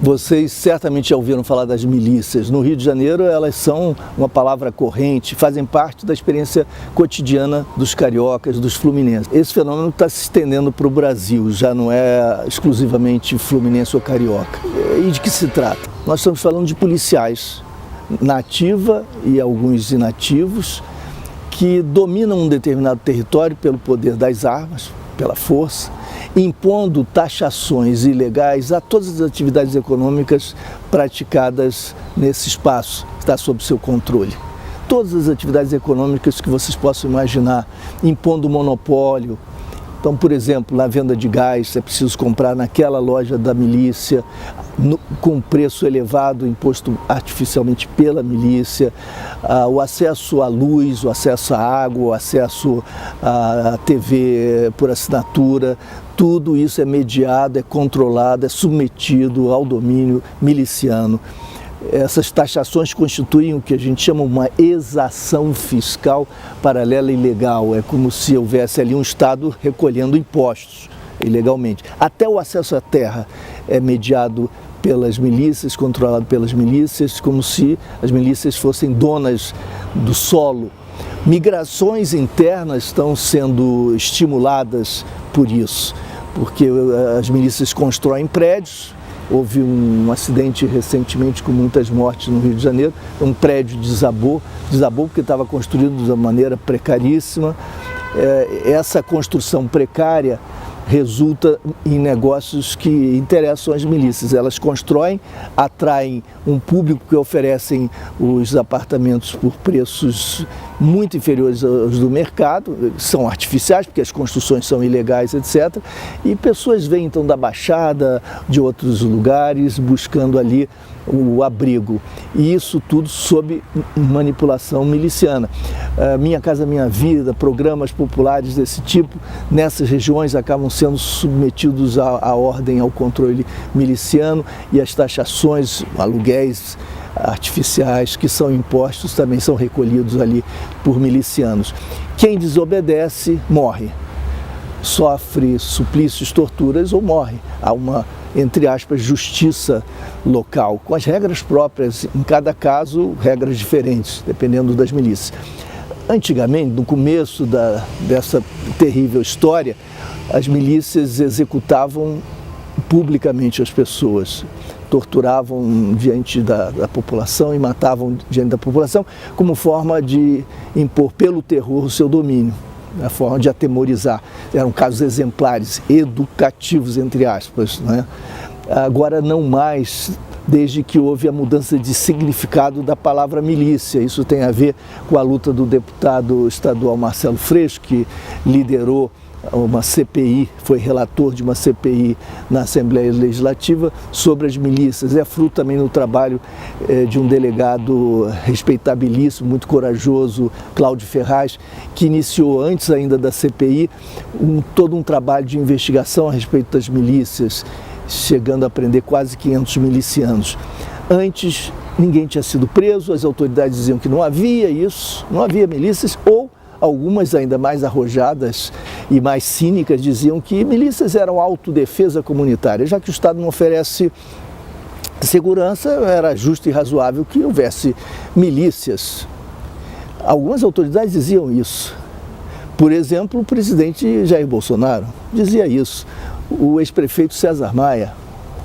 Vocês certamente já ouviram falar das milícias. No Rio de Janeiro, elas são uma palavra corrente, fazem parte da experiência cotidiana dos cariocas, dos fluminenses. Esse fenômeno está se estendendo para o Brasil, já não é exclusivamente fluminense ou carioca. E de que se trata? Nós estamos falando de policiais na ativa e alguns inativos que dominam um determinado território pelo poder das armas, pela força, impondo taxações ilegais a todas as atividades econômicas praticadas nesse espaço que está sob seu controle. Todas as atividades econômicas que vocês possam imaginar, impondo monopólio. Então, por exemplo, na venda de gás, é preciso comprar naquela loja da milícia, com preço elevado, imposto artificialmente pela milícia, o acesso à luz, o acesso à água, o acesso à TV por assinatura, tudo isso é mediado, é controlado, é submetido ao domínio miliciano. Essas taxações constituem o que a gente chama uma exação fiscal paralela e ilegal. É como se houvesse ali um Estado recolhendo impostos ilegalmente. Até o acesso à terra é mediado pelas milícias, controlado pelas milícias, como se as milícias fossem donas do solo. Migrações internas estão sendo estimuladas por isso, porque as milícias constroem prédios. Houve um acidente recentemente com muitas mortes no Rio de Janeiro, um prédio desabou porque estava construído de uma maneira precaríssima. Essa construção precária resulta em negócios que interessam as milícias. Elas constroem, atraem um público que oferecem os apartamentos por preços muito inferiores aos do mercado, são artificiais, porque as construções são ilegais, etc. E pessoas vêm então da Baixada, de outros lugares, buscando ali o abrigo. E isso tudo sob manipulação miliciana. Minha Casa Minha Vida, programas populares desse tipo, nessas regiões acabam sendo submetidos à ordem, ao controle miliciano, e as taxações, aluguéis artificiais que são impostos também são recolhidos ali por milicianos. Quem desobedece morre, sofre suplícios, torturas ou morre. Há uma, entre aspas, justiça local, com as regras próprias, em cada caso regras diferentes, dependendo das milícias. Antigamente, no começo dessa terrível história, as milícias executavam publicamente as pessoas, torturavam diante da população e matavam diante da população como forma de impor pelo terror o seu domínio, a forma de atemorizar. Eram casos exemplares, educativos, entre aspas, né? Agora não mais, desde que houve a mudança de significado da palavra milícia. Isso tem a ver com a luta do deputado estadual Marcelo Freixo, que liderou uma CPI, foi relator de uma CPI na Assembleia Legislativa sobre as milícias. É fruto também do trabalho de um delegado respeitabilíssimo, muito corajoso, Cláudio Ferraz, que iniciou antes ainda da CPI todo um trabalho de investigação a respeito das milícias, chegando a prender quase 500 milicianos. Antes, ninguém tinha sido preso, as autoridades diziam que não havia isso, não havia milícias, ou algumas ainda mais arrojadas e mais cínicas diziam que milícias eram autodefesa comunitária. Já que o Estado não oferece segurança, era justo e razoável que houvesse milícias. Algumas autoridades diziam isso. Por exemplo, o presidente Jair Bolsonaro dizia isso. O ex-prefeito César Maia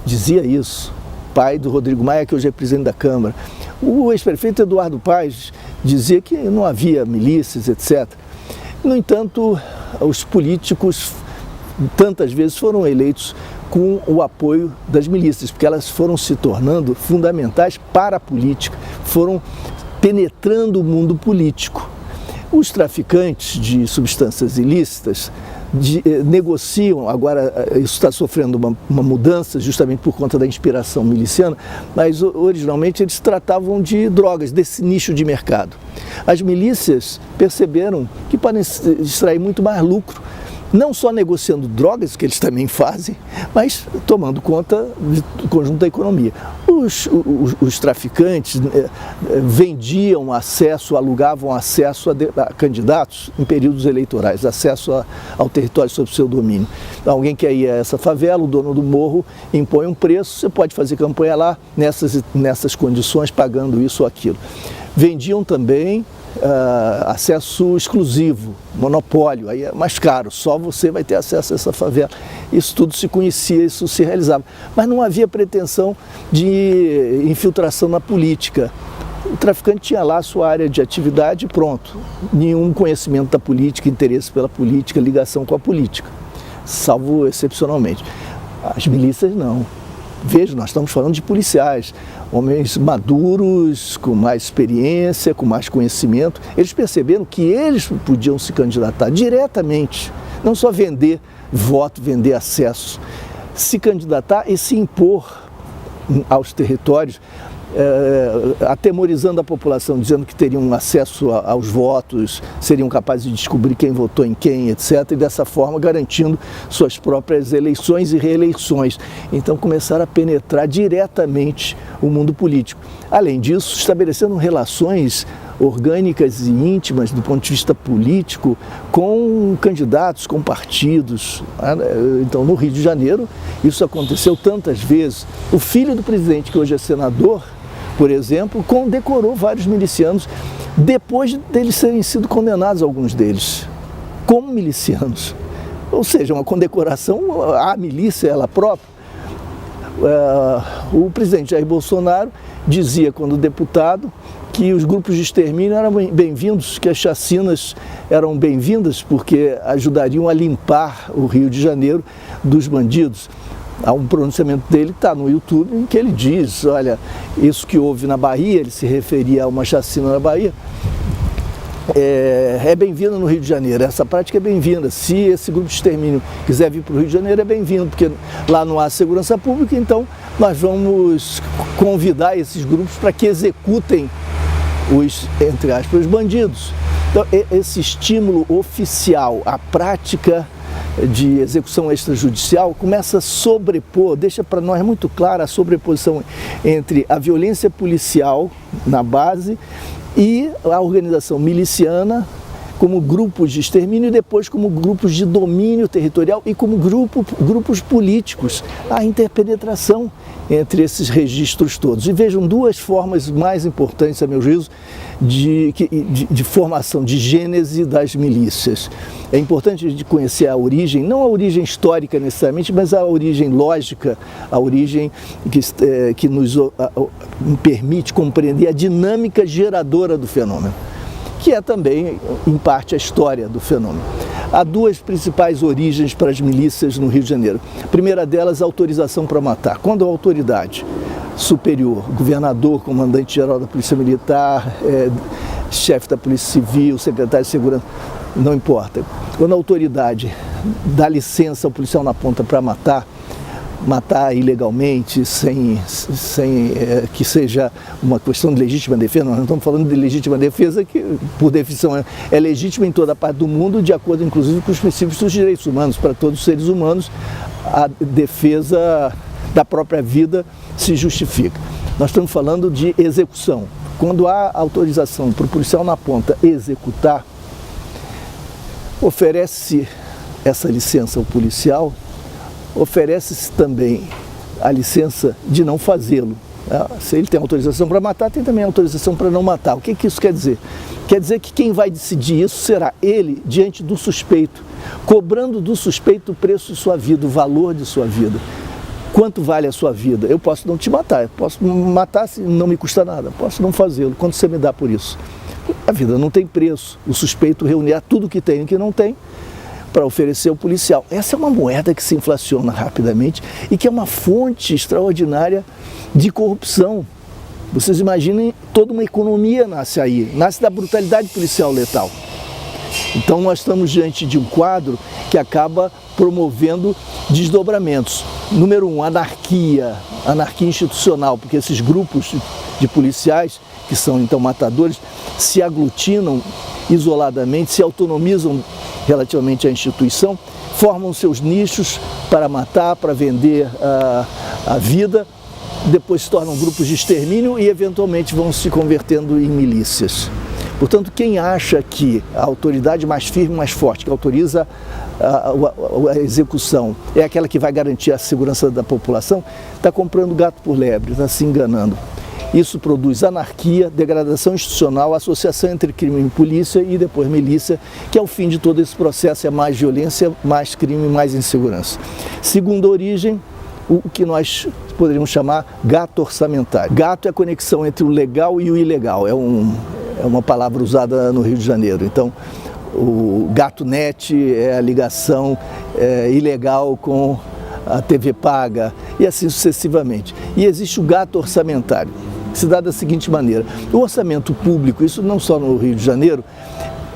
dizia isso, pai do Rodrigo Maia, que hoje é presidente da Câmara. O ex-prefeito Eduardo Paes dizia que não havia milícias, etc. No entanto, os políticos tantas vezes foram eleitos com o apoio das milícias, porque elas foram se tornando fundamentais para a política, foram penetrando o mundo político. Os traficantes de substâncias ilícitas negociam, agora isso está sofrendo uma mudança justamente por conta da inspiração miliciana, mas originalmente eles tratavam de drogas, desse nicho de mercado. As milícias perceberam que podem extrair muito mais lucro não só negociando drogas, que eles também fazem, mas tomando conta do conjunto da economia. Os traficantes vendiam acesso, alugavam acesso a candidatos em períodos eleitorais, acesso ao território sob seu domínio. Então, alguém quer ir a essa favela, o dono do morro impõe um preço, você pode fazer campanha lá nessas condições, pagando isso ou aquilo. Vendiam também acesso exclusivo, monopólio, aí é mais caro, só você vai ter acesso a essa favela. Isso tudo se conhecia, isso se realizava. Mas não havia pretensão de infiltração na política. O traficante tinha lá a sua área de atividade e pronto. Nenhum conhecimento da política, interesse pela política, ligação com a política, salvo excepcionalmente. As milícias não. Veja, nós estamos falando de policiais, homens maduros, com mais experiência, com mais conhecimento. Eles perceberam que eles podiam se candidatar diretamente, não só vender voto, vender acesso, se candidatar e se impor aos territórios, atemorizando a população, dizendo que teriam acesso aos votos, seriam capazes de descobrir quem votou em quem, etc. E dessa forma garantindo suas próprias eleições e reeleições. Então começaram a penetrar diretamente o mundo político. Além disso, estabelecendo relações orgânicas e íntimas do ponto de vista político com candidatos, com partidos. Então, no Rio de Janeiro, isso aconteceu tantas vezes. O filho do presidente, que hoje é senador, por exemplo, condecorou vários milicianos depois deles terem sido condenados, alguns deles, como milicianos. Ou seja, uma condecoração à milícia, ela própria. O presidente Jair Bolsonaro dizia, quando deputado, que os grupos de extermínio eram bem-vindos, que as chacinas eram bem-vindas porque ajudariam a limpar o Rio de Janeiro dos bandidos. Há um pronunciamento dele que está no YouTube em que ele diz, olha, isso que houve na Bahia, ele se referia a uma chacina na Bahia, é bem-vinda no Rio de Janeiro, essa prática é bem-vinda. Se esse grupo de extermínio quiser vir para o Rio de Janeiro, é bem-vindo, porque lá não há segurança pública, então nós vamos convidar esses grupos para que executem os, entre aspas, os bandidos. Então, esse estímulo oficial à prática de execução extrajudicial começa a sobrepor, deixa para nós muito clara a sobreposição entre a violência policial na base e a organização miliciana como grupos de extermínio e depois como grupos de domínio territorial e como grupos políticos. A interpenetração entre esses registros todos. E vejam duas formas mais importantes, a meu juízo, de formação, de gênese das milícias. É importante a gente conhecer a origem, não a origem histórica necessariamente, mas a origem lógica, a origem que nos permite compreender a dinâmica geradora do fenômeno, que é também, em parte, a história do fenômeno. Há duas principais origens para as milícias no Rio de Janeiro. A primeira delas, a autorização para matar. Quando a autoridade superior, governador, comandante-geral da Polícia Militar, chefe da Polícia Civil, secretário de Segurança, não importa. Quando a autoridade dá licença ao policial na ponta para matar ilegalmente, sem que seja uma questão de legítima defesa, nós não estamos falando de legítima defesa, que por definição é legítima em toda a parte do mundo, de acordo inclusive com os princípios dos direitos humanos. Para todos os seres humanos, a defesa da própria vida se justifica. Nós estamos falando de execução. Quando há autorização para o policial na ponta executar, oferece essa licença ao policial, oferece-se também a licença de não fazê-lo. Se ele tem autorização para matar, tem também autorização para não matar. O que isso quer dizer? Quer dizer que quem vai decidir isso será ele diante do suspeito, cobrando do suspeito o preço de sua vida, o valor de sua vida. Quanto vale a sua vida? Eu posso não te matar, eu posso matar se não me custa nada, posso não fazê-lo. Quanto você me dá por isso? A vida não tem preço. O suspeito reunirá tudo que tem e que não tem para oferecer ao policial. Essa é uma moeda que se inflaciona rapidamente e que é uma fonte extraordinária de corrupção. Vocês imaginem, toda uma economia nasce aí, nasce da brutalidade policial letal. Então nós estamos diante de um quadro que acaba promovendo desdobramentos. Número um, anarquia institucional, porque esses grupos de policiais, que são então matadores, se aglutinam isoladamente, se autonomizam relativamente à instituição, formam seus nichos para matar, para vender a vida, depois se tornam grupos de extermínio e eventualmente vão se convertendo em milícias. Portanto, quem acha que a autoridade mais firme, mais forte, que autoriza a execução, é aquela que vai garantir a segurança da população, está comprando gato por lebre, está se enganando. Isso produz anarquia, degradação institucional, associação entre crime e polícia e depois milícia, que é o fim de todo esse processo, é mais violência, mais crime, mais insegurança. Segunda origem, o que nós poderíamos chamar gato orçamentário. Gato é a conexão entre o legal e o ilegal, é uma palavra usada no Rio de Janeiro. Então, o gato net é a ligação ilegal com a TV paga e assim sucessivamente. E existe o gato orçamentário, que se dá da seguinte maneira: o orçamento público, isso não só no Rio de Janeiro,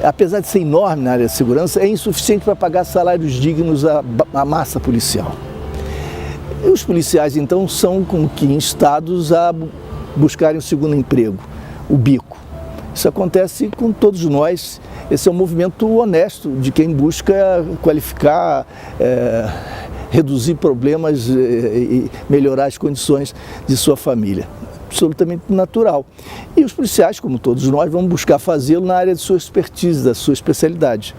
apesar de ser enorme na área de segurança, é insuficiente para pagar salários dignos à massa policial. E os policiais, então, são como que instados a buscarem o segundo emprego, o bico. Isso acontece com todos nós. Esse é um movimento honesto de quem busca qualificar, reduzir problemas e melhorar as condições de sua família. Absolutamente natural. E os policiais, como todos nós, vão buscar fazê-lo na área de sua expertise, da sua especialidade,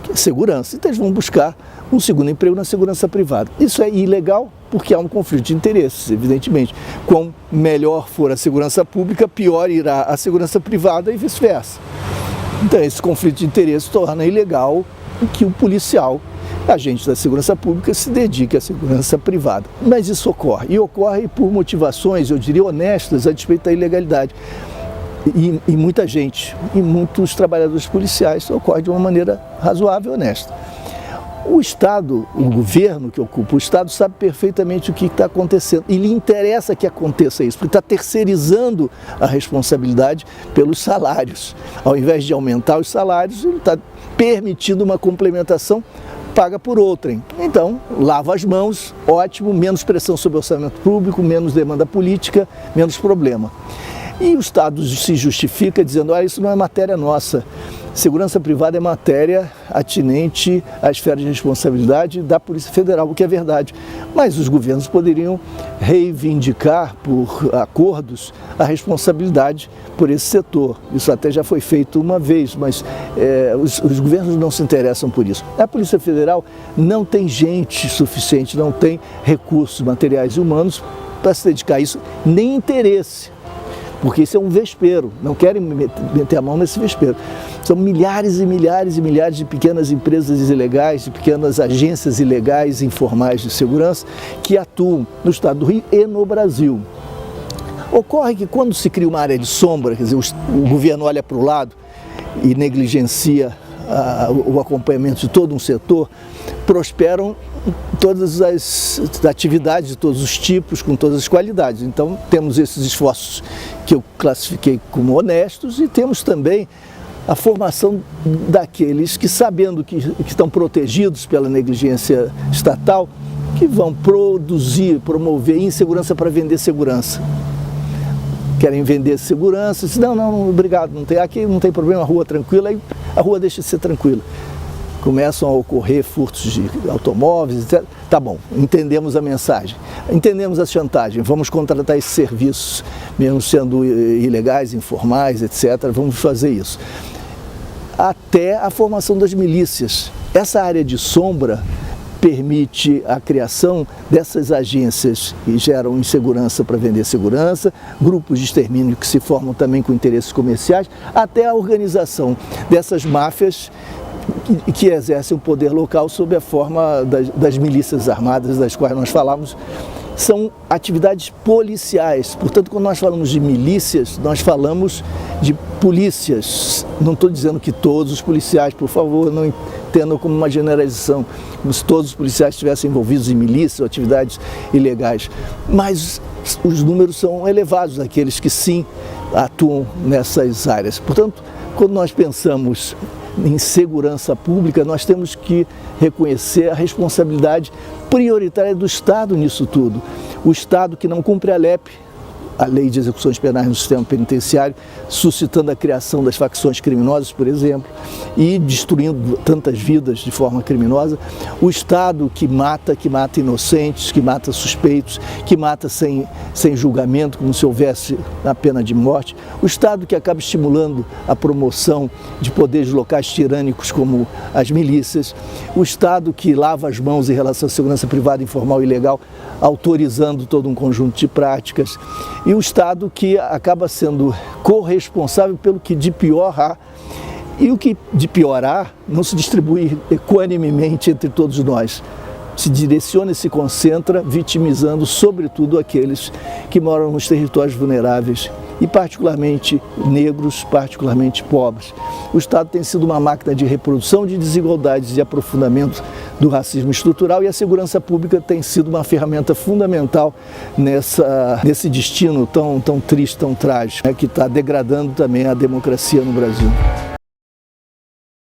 que é segurança. Então eles vão buscar um segundo emprego na segurança privada. Isso é ilegal porque há um conflito de interesses, evidentemente. Quanto melhor for a segurança pública, pior irá a segurança privada e vice-versa. Então esse conflito de interesses torna ilegal que o policial, agente da segurança pública, se dedique à segurança privada. Mas isso ocorre, e ocorre por motivações, eu diria, honestas a despeito da ilegalidade. E muita gente, e muitos trabalhadores policiais, ocorre de uma maneira razoável e honesta. O Estado, o governo que ocupa o Estado, sabe perfeitamente o que está acontecendo e lhe interessa que aconteça isso, porque está terceirizando a responsabilidade pelos salários. Ao invés de aumentar os salários, ele está permitindo uma complementação paga por outrem. Então, lava as mãos, ótimo, menos pressão sobre o orçamento público, menos demanda política, menos problema. E o Estado se justifica dizendo, isso não é matéria nossa. Segurança privada é matéria atinente à esfera de responsabilidade da Polícia Federal, o que é verdade. Mas os governos poderiam reivindicar por acordos a responsabilidade por esse setor. Isso até já foi feito uma vez, mas os governos não se interessam por isso. A Polícia Federal não tem gente suficiente, não tem recursos materiais e humanos para se dedicar a isso, nem interesse. Porque isso é um vespeiro, não querem meter a mão nesse vespeiro. São milhares e milhares e milhares de pequenas empresas ilegais, de pequenas agências ilegais, informais de segurança, que atuam no estado do Rio e no Brasil. Ocorre que quando se cria uma área de sombra, quer dizer, o governo olha para o lado e negligencia o acompanhamento de todo um setor, prosperam todas as atividades de todos os tipos, com todas as qualidades. Então temos esses esforços que eu classifiquei como honestos e temos também a formação daqueles que, sabendo que estão protegidos pela negligência estatal, que vão produzir, promover insegurança para vender segurança. Querem vender segurança, dizem, não, obrigado, aqui não tem problema, a rua tranquila, aí a rua deixa de ser tranquila. Começam a ocorrer furtos de automóveis, etc. Tá bom, entendemos a mensagem, entendemos a chantagem, vamos contratar esses serviços, mesmo sendo ilegais, informais, etc. Vamos fazer isso. Até a formação das milícias. Essa área de sombra permite a criação dessas agências que geram insegurança para vender segurança, grupos de extermínio que se formam também com interesses comerciais, até a organização dessas máfias que exercem o poder local sob a forma das milícias armadas, das quais nós falamos. São atividades policiais. Portanto, quando nós falamos de milícias, nós falamos de polícias. Não estou dizendo que todos os policiais, por favor, não entendam como uma generalização, como se todos os policiais estivessem envolvidos em milícias ou atividades ilegais. Mas os números são elevados, daqueles que sim atuam nessas áreas. Portanto, quando nós pensamos em segurança pública, nós temos que reconhecer a responsabilidade prioritária do Estado nisso tudo. O Estado que não cumpre a LEP a lei de execuções penais no sistema penitenciário, suscitando a criação das facções criminosas, por exemplo, e destruindo tantas vidas de forma criminosa. O Estado que mata inocentes, que mata suspeitos, que mata sem julgamento, como se houvesse a pena de morte. O Estado que acaba estimulando a promoção de poderes locais tirânicos como as milícias. O Estado que lava as mãos em relação à segurança privada, informal e ilegal, autorizando todo um conjunto de práticas. E o Estado que acaba sendo corresponsável pelo que de pior há. E o que de pior há não se distribui equanimemente entre todos nós. Se direciona e se concentra, vitimizando sobretudo aqueles que moram nos territórios vulneráveis e particularmente negros, particularmente pobres. O Estado tem sido uma máquina de reprodução de desigualdades e aprofundamento do racismo estrutural, e a segurança pública tem sido uma ferramenta fundamental nesse destino tão triste, tão trágico, que está degradando também a democracia no Brasil.